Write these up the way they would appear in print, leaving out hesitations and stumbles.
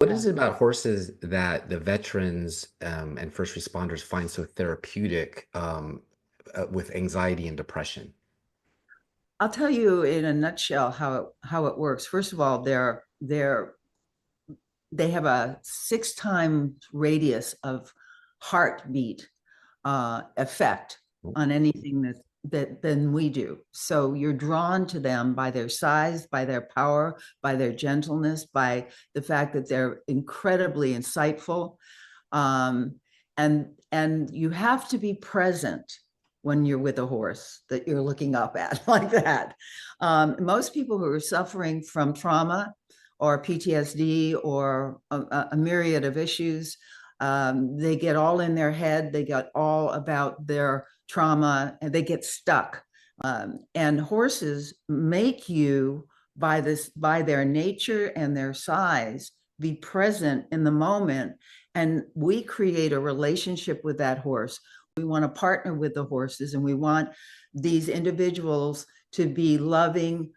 What Yeah. is it about horses that the veterans and first responders find so therapeutic with anxiety and depression? I'll tell you in a nutshell how it works. First of all, they have a 6 times radius of heartbeat effect on anything that than we do. So you're drawn to them by their size, by their power, by their gentleness, by the fact that they're incredibly insightful. Um, and you have to be present when you're with a horse that you're looking up at like that. Most people who are suffering from trauma or PTSD or a myriad of issues, they get all in their head. They get all about their trauma and they get stuck. And horses make you, by their nature and their size, be present in the moment, and we create a relationship with that horse. We want to partner with the horses, and we want these individuals to be loving,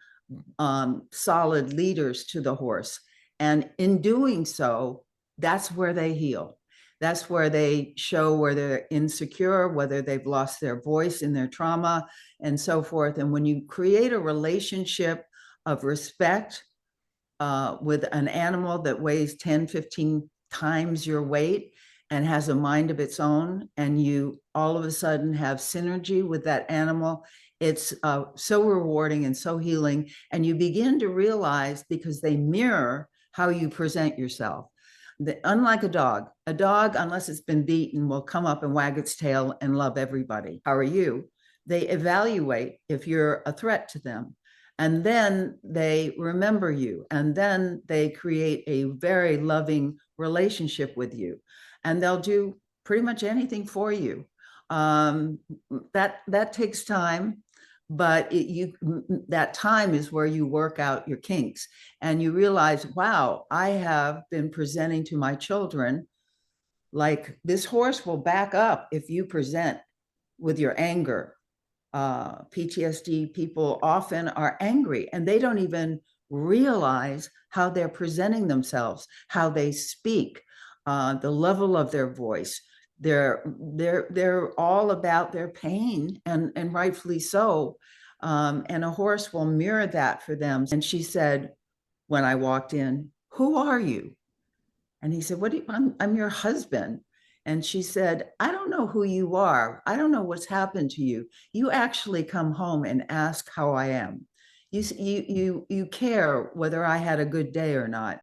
solid leaders to the horse. And in doing so, that's where they heal. That's where they show where they're insecure, whether they've lost their voice in their trauma, and so forth. And when you create a relationship of respect with an animal that weighs 10, 15 times your weight and has a mind of its own, and you all of a sudden have synergy with that animal, it's so rewarding and so healing. And you begin to realize, because they mirror how you present yourself. Unlike a dog, unless it's been beaten, will come up and wag its tail and love everybody. How are you? They evaluate if you're a threat to them, and then they remember you, and then they create a very loving relationship with you, and they'll do pretty much anything for you. um, that takes time, but that time is where you work out your kinks, and you realize, wow, I have been presenting to my children like this horse will back up if you present with your anger. PTSD people often are angry and they don't even realize how they're presenting themselves, how they speak, the level of their voice. They're all about their pain, and rightfully so. And a horse will mirror that for them. And she said, when I walked in, "Who are you?" And he said, I'm your husband. And she said, I don't know who you are. I don't know what's happened to you. You actually come home and ask how I am. You care whether I had a good day or not.